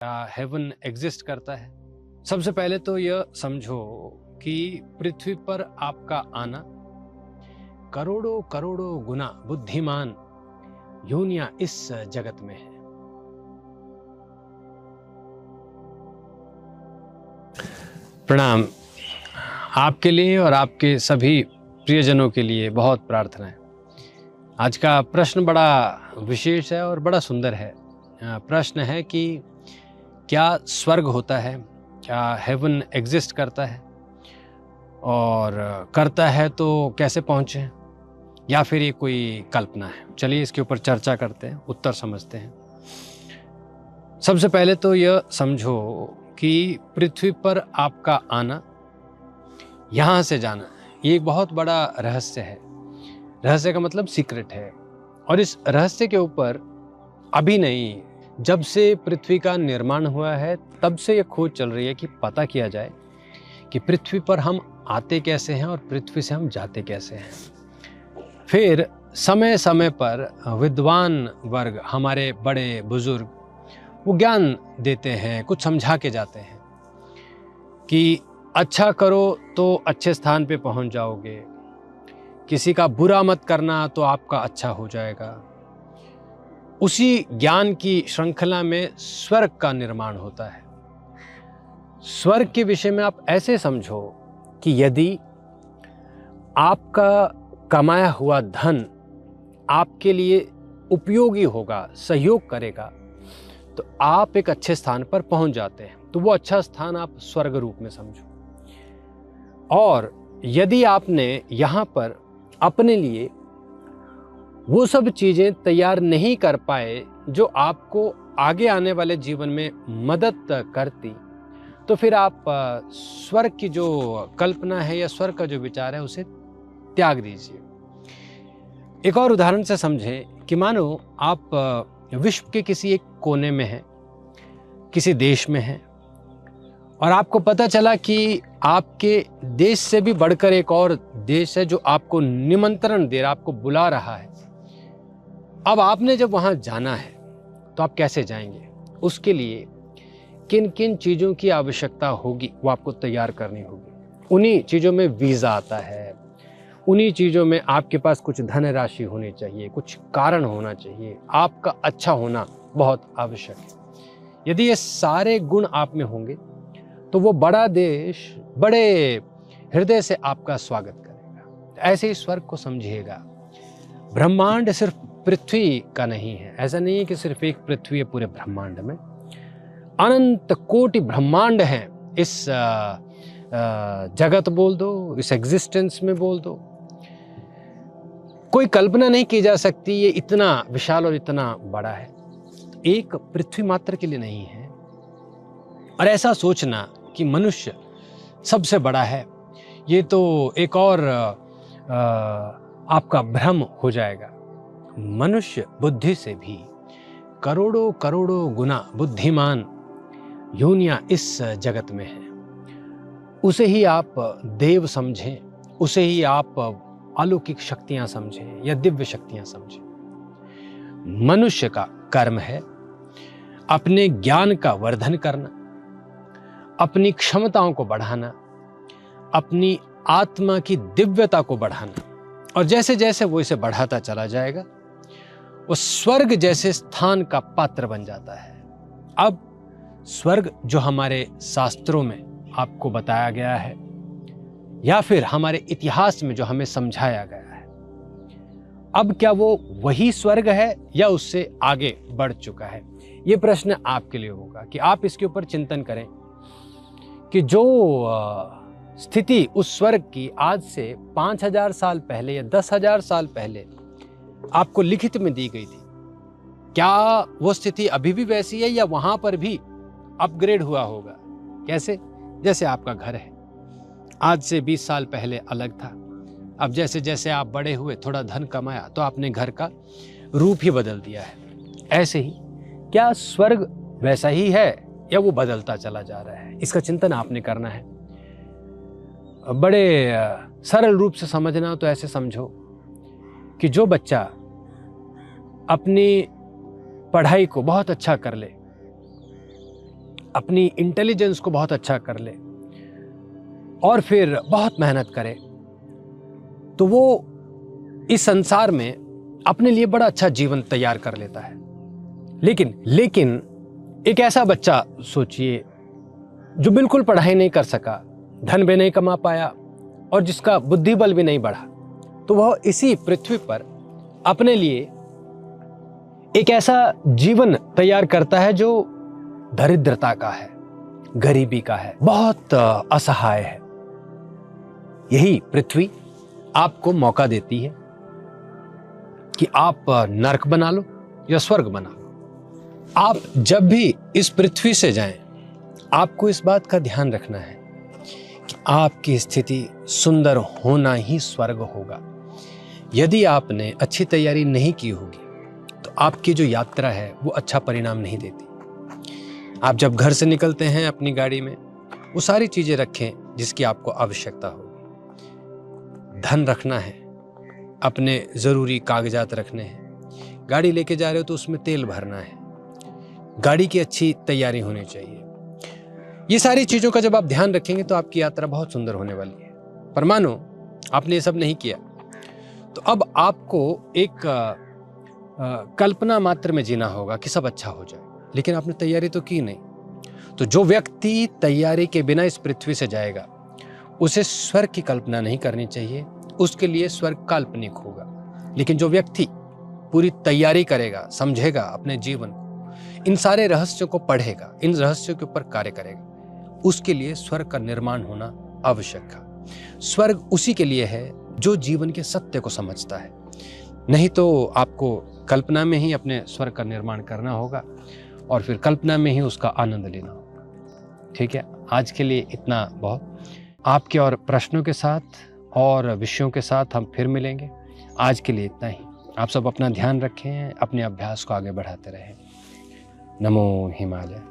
Haven exist करता है। सबसे पहले तो यह समझो कि पृथ्वी पर आपका आना करोड़ों करोड़ों गुना बुद्धिमान योनियां इस जगत में है। प्रणाम। आपके लिए और आपके सभी प्रियजनों के लिए बहुत प्रार्थना है। आज का प्रश्न बड़ा विशेष है और बड़ा सुंदर है। प्रश्न है कि क्या स्वर्ग होता है, क्या हेवन एग्जिस्ट करता है, और करता है तो कैसे पहुँचे, या फिर ये कोई कल्पना है। चलिए इसके ऊपर चर्चा करते हैं, उत्तर समझते हैं। सबसे पहले तो यह समझो कि पृथ्वी पर आपका आना, यहाँ से जाना, ये एक बहुत बड़ा रहस्य है। रहस्य का मतलब सीक्रेट है। और इस रहस्य के ऊपर अभी नहीं, जब से पृथ्वी का निर्माण हुआ है तब से ये खोज चल रही है कि पता किया जाए कि पृथ्वी पर हम आते कैसे हैं और पृथ्वी से हम जाते कैसे हैं। फिर समय समय पर विद्वान वर्ग, हमारे बड़े बुजुर्ग, वो ज्ञान देते हैं, कुछ समझा के जाते हैं कि अच्छा करो तो अच्छे स्थान पे पहुंच जाओगे, किसी का बुरा मत करना तो आपका अच्छा हो जाएगा। उसी ज्ञान की श्रृंखला में स्वर्ग का निर्माण होता है। स्वर्ग के विषय में आप ऐसे समझो कि यदि आपका कमाया हुआ धन आपके लिए उपयोगी होगा, सहयोग करेगा, तो आप एक अच्छे स्थान पर पहुंच जाते हैं। तो वो अच्छा स्थान आप स्वर्ग रूप में समझो। और यदि आपने यहाँ पर अपने लिए वो सब चीजें तैयार नहीं कर पाए जो आपको आगे आने वाले जीवन में मदद करती, तो फिर आप स्वर्ग की जो कल्पना है या स्वर्ग का जो विचार है उसे त्याग दीजिए। एक और उदाहरण से समझें कि मानो आप विश्व के किसी एक कोने में हैं, किसी देश में हैं, और आपको पता चला कि आपके देश से भी बढ़कर एक और देश है जो आपको निमंत्रण दे रहा, आपको बुला रहा है। अब आपने जब वहां जाना है तो आप कैसे जाएंगे? उसके लिए किन किन चीजों की आवश्यकता होगी वो आपको तैयार करनी होगी। उन्हीं चीजों में वीजा आता है, उन्हीं चीजों में आपके पास कुछ धनराशि होनी चाहिए, कुछ कारण होना चाहिए, आपका अच्छा होना बहुत आवश्यक है। यदि ये सारे गुण आप में होंगे तो वो बड़ा देश बड़े हृदय से आपका स्वागत करेगा। ऐसे ही स्वर्ग को समझिएगा। ब्रह्मांड सिर्फ पृथ्वी का नहीं है। ऐसा नहीं है कि सिर्फ एक पृथ्वी है पूरे ब्रह्मांड में। अनंत कोटि ब्रह्मांड हैं इस जगत बोल दो, इस एग्जिस्टेंस में बोल दो। कोई कल्पना नहीं की जा सकती, ये इतना विशाल और इतना बड़ा है। एक पृथ्वी मात्र के लिए नहीं है। और ऐसा सोचना कि मनुष्य सबसे बड़ा है, ये तो एक और आपका भ्रम हो जाएगा। मनुष्य बुद्धि से भी करोड़ों करोड़ों गुना बुद्धिमान योनियां इस जगत में है। उसे ही आप देव समझें, उसे ही आप अलौकिक शक्तियां समझें या दिव्य शक्तियां समझें। मनुष्य का कर्म है अपने ज्ञान का वर्धन करना, अपनी क्षमताओं को बढ़ाना, अपनी आत्मा की दिव्यता को बढ़ाना। और जैसे जैसे वो इसे बढ़ाता चला जाएगा, वो स्वर्ग जैसे स्थान का पात्र बन जाता है। अब स्वर्ग जो हमारे शास्त्रों में आपको बताया गया है या फिर हमारे इतिहास में जो हमें समझाया गया है, अब क्या वो वही स्वर्ग है या उससे आगे बढ़ चुका है? ये प्रश्न आपके लिए होगा कि आप इसके ऊपर चिंतन करें कि जो स्थिति उस स्वर्ग की आज से 5000 साल पहले या 10,000 साल पहले आपको लिखित में दी गई थी, क्या वो स्थिति अभी भी वैसी है या वहां पर भी अपग्रेड हुआ होगा? कैसे? जैसे आपका घर है, आज से 20 साल पहले अलग था। अब जैसे जैसे आप बड़े हुए, थोड़ा धन कमाया, तो आपने घर का रूप ही बदल दिया है। ऐसे ही क्या स्वर्ग वैसा ही है या वो बदलता चला जा रहा है? इसका चिंतन आपने करना है। बड़े सरल रूप से समझना तो ऐसे समझो कि जो बच्चा अपनी पढ़ाई को बहुत अच्छा कर ले, अपनी इंटेलिजेंस को बहुत अच्छा कर ले और फिर बहुत मेहनत करे, तो वो इस संसार में अपने लिए बड़ा अच्छा जीवन तैयार कर लेता है। लेकिन एक ऐसा बच्चा सोचिए जो बिल्कुल पढ़ाई नहीं कर सका, धन भी नहीं कमा पाया और जिसका बुद्धि बल भी नहीं बढ़ा, तो वह इसी पृथ्वी पर अपने लिए एक ऐसा जीवन तैयार करता है जो दरिद्रता का है, गरीबी का है, बहुत असहाय है। यही पृथ्वी आपको मौका देती है कि आप नरक बना लो या स्वर्ग बना लो। आप जब भी इस पृथ्वी से जाएं, आपको इस बात का ध्यान रखना है कि आपकी स्थिति सुंदर होना ही स्वर्ग होगा। यदि आपने अच्छी तैयारी नहीं की होगी तो आपकी जो यात्रा है वो अच्छा परिणाम नहीं देती। आप जब घर से निकलते हैं अपनी गाड़ी में, वो सारी चीजें रखें जिसकी आपको आवश्यकता होगी। धन रखना है, अपने जरूरी कागजात रखने हैं। गाड़ी लेके जा रहे हो तो उसमें तेल भरना है, गाड़ी की अच्छी तैयारी होनी चाहिए। ये सारी चीजों का जब आप ध्यान रखेंगे तो आपकी यात्रा बहुत सुंदर होने वाली है। पर मानो आपने ये सब नहीं किया, तो अब आपको एक कल्पना मात्र में जीना होगा कि सब अच्छा हो जाए, लेकिन आपने तैयारी तो की नहीं। तो जो व्यक्ति तैयारी के बिना इस पृथ्वी से जाएगा, उसे स्वर्ग की कल्पना नहीं करनी चाहिए, उसके लिए स्वर्ग काल्पनिक होगा। लेकिन जो व्यक्ति पूरी तैयारी करेगा, समझेगा अपने जीवन को, इन सारे रहस्यों को पढ़ेगा, इन रहस्यों के ऊपर कार्य करेगा, उसके लिए स्वर्ग का निर्माण होना आवश्यक है। स्वर्ग उसी के लिए है जो जीवन के सत्य को समझता है। नहीं तो आपको कल्पना में ही अपने स्वर्ग का निर्माण करना होगा और फिर कल्पना में ही उसका आनंद लेना होगा। ठीक है, आज के लिए इतना बहुत। आपके और प्रश्नों के साथ और विषयों के साथ हम फिर मिलेंगे। आज के लिए इतना ही। आप सब अपना ध्यान रखें, अपने अभ्यास को आगे बढ़ाते रहें। नमो हिमालय।